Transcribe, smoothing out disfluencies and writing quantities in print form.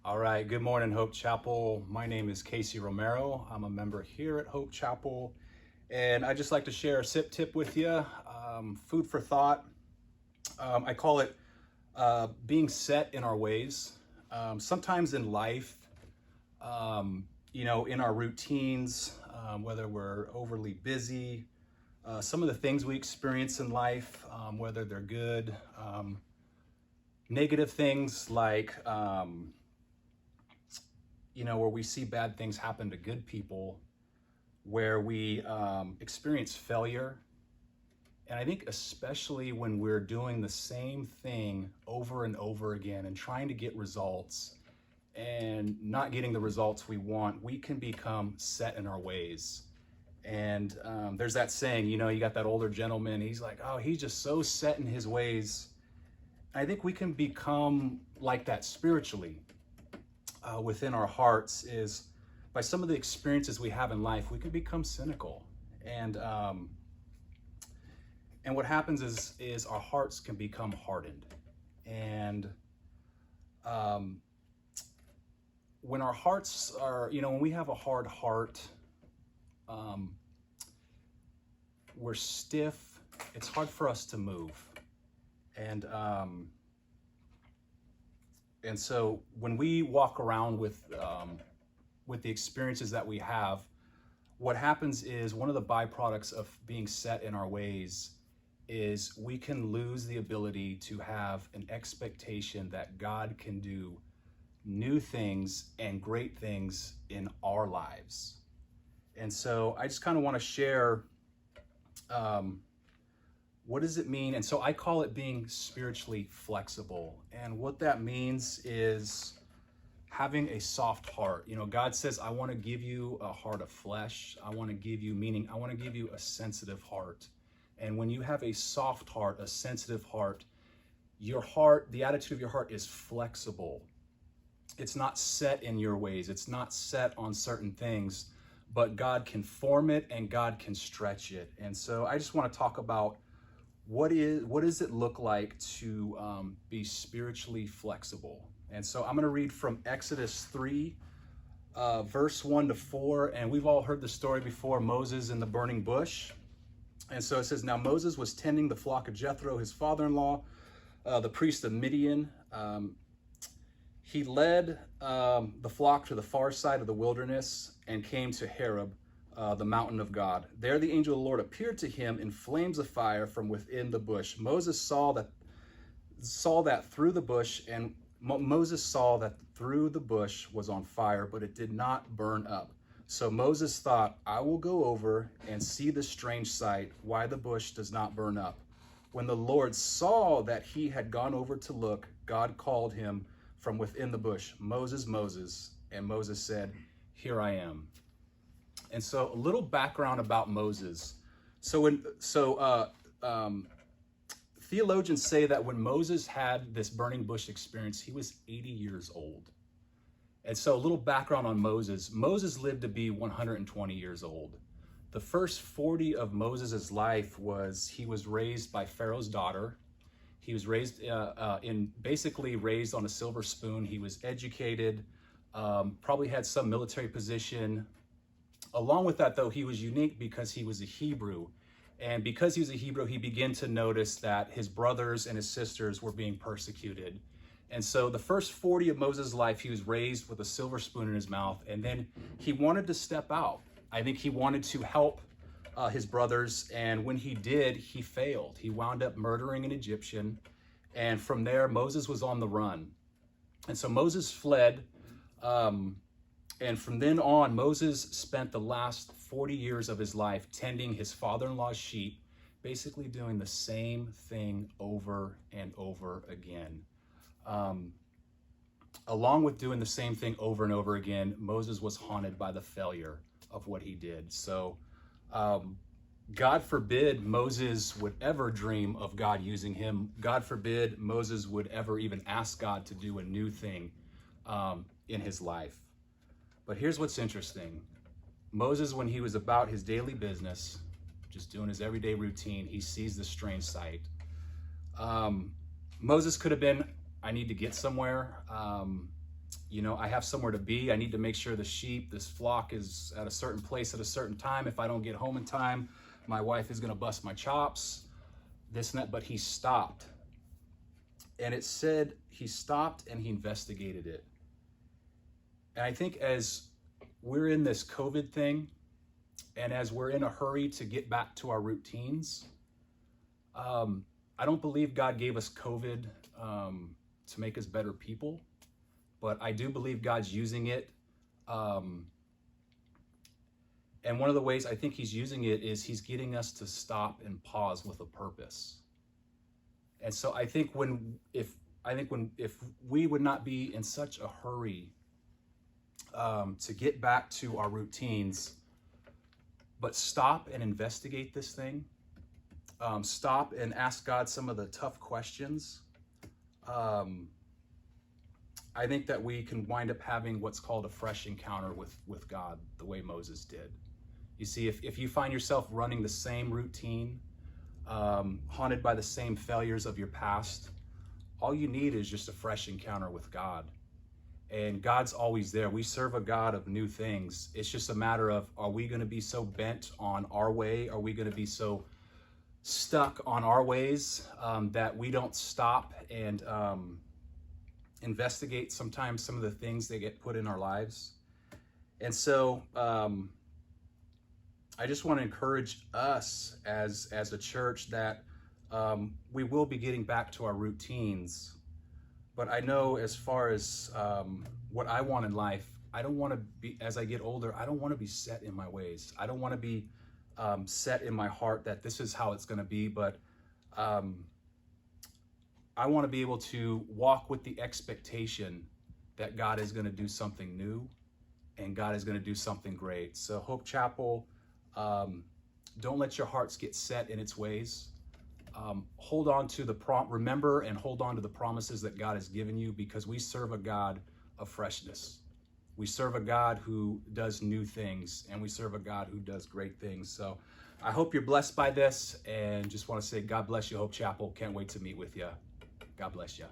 All right, good morning, Hope Chapel. My name is Casey Romero. I'm a member here at Hope Chapel, and I'd just like to share a sip tip with you, food for thought. I call it being set in our ways. Sometimes in life, in our routines, whether we're overly busy, some of the things we experience in life, whether they're good, negative things like, where we see bad things happen to good people, where we experience failure. And I think especially when we're doing the same thing over and over again and trying to get results and not getting the results we want, we can become set in our ways. And there's that saying, you got that older gentleman, he's like, oh, he's just so set in his ways. I think we can become like that spiritually. Within our hearts is by some of the experiences we have in life, we can become cynical. And what happens is our hearts can become hardened. And when our hearts are, when we have a hard heart, we're stiff. It's hard for us to move. And so when we walk around with the experiences that we have, what happens is one of the byproducts of being set in our ways is we can lose the ability to have an expectation that God can do new things and great things in our lives. And so I just kind of want to share what does it mean? And so I call it being spiritually flexible. And what that means is having a soft heart. God says, I want to give you a heart of flesh. I want to give you meaning. I want to give you a sensitive heart. And when you have a soft heart, a sensitive heart, your heart, the attitude of your heart is flexible. It's not set in your ways. It's not set on certain things, but God can form it and God can stretch it. And so I just want to talk about what does it look like to be spiritually flexible? And so I'm going to read from Exodus 3, verse 1 to 4. And we've all heard the story before, Moses in the burning bush. And so it says, now Moses was tending the flock of Jethro, his father-in-law, the priest of Midian. He led the flock to the far side of the wilderness and came to Horeb, the mountain of God. There the angel of the Lord appeared to him in flames of fire from within the bush. Moses saw that through the bush, and Moses saw that through the bush was on fire, but it did not burn up. So Moses thought, I will go over and see the strange sight, why the bush does not burn up. When the Lord saw that he had gone over to look, God called him from within the bush, Moses, Moses. And Moses said, here I am. And so a little background about Moses. Theologians say that when Moses had this burning bush experience, he was 80 years old. And so a little background on Moses. Moses lived to be 120 years old. The first 40 of Moses' life he was raised by Pharaoh's daughter. He was raised raised on a silver spoon. He was educated, probably had some military position. Along with that, though, he was unique because he was a Hebrew. And because he was a Hebrew, he began to notice that his brothers and his sisters were being persecuted. And so the first 40 of Moses' life, he was raised with a silver spoon in his mouth. And then he wanted to step out. I think he wanted to help his brothers. And when he did, he failed. He wound up murdering an Egyptian. And from there, Moses was on the run. And so Moses fled. And from then on, Moses spent the last 40 years of his life tending his father-in-law's sheep, basically doing the same thing over and over again. Along with doing the same thing over and over again, Moses was haunted by the failure of what he did. So God forbid Moses would ever dream of God using him. God forbid Moses would ever even ask God to do a new thing in his life. But here's what's interesting. Moses, when he was about his daily business, just doing his everyday routine, he sees this strange sight. Moses could have been, I need to get somewhere. You know, I have somewhere to be. I need to make sure the sheep, this flock, is at a certain place at a certain time. If I don't get home in time, my wife is going to bust my chops, this and that. But he stopped. And it said he stopped and he investigated it. And I think as we're in this COVID thing, and as we're in a hurry to get back to our routines, I don't believe God gave us COVID to make us better people, but I do believe God's using it. And one of the ways I think he's using it is he's getting us to stop and pause with a purpose. And so I think if we would not be in such a hurry to get back to our routines, but stop and investigate this thing, stop and ask God some of the tough questions, I think that we can wind up having what's called a fresh encounter with God, the way Moses did. You see, if you find yourself running the same routine, haunted by the same failures of your past, all you need is just a fresh encounter with God. And God's always there. We serve a God of new things. It's just a matter of, are we going to be so bent on our way? Are we going to be so stuck on our ways that we don't stop and investigate sometimes some of the things that get put in our lives? And so I just want to encourage us as a church that we will be getting back to our routines. But I know as far as what I want in life, I don't want to be, as I get older, I don't want to be set in my ways. I don't want to be set in my heart that this is how it's going to be, but I want to be able to walk with the expectation that God is going to do something new and God is going to do something great. So Hope Chapel, don't let your hearts get set in its ways. Hold on to remember and hold on to the promises that God has given you, because we serve a God of freshness. We serve a God who does new things, and we serve a God who does great things. So I hope you're blessed by this, and just want to say God bless you, Hope Chapel. Can't wait to meet with you. God bless you.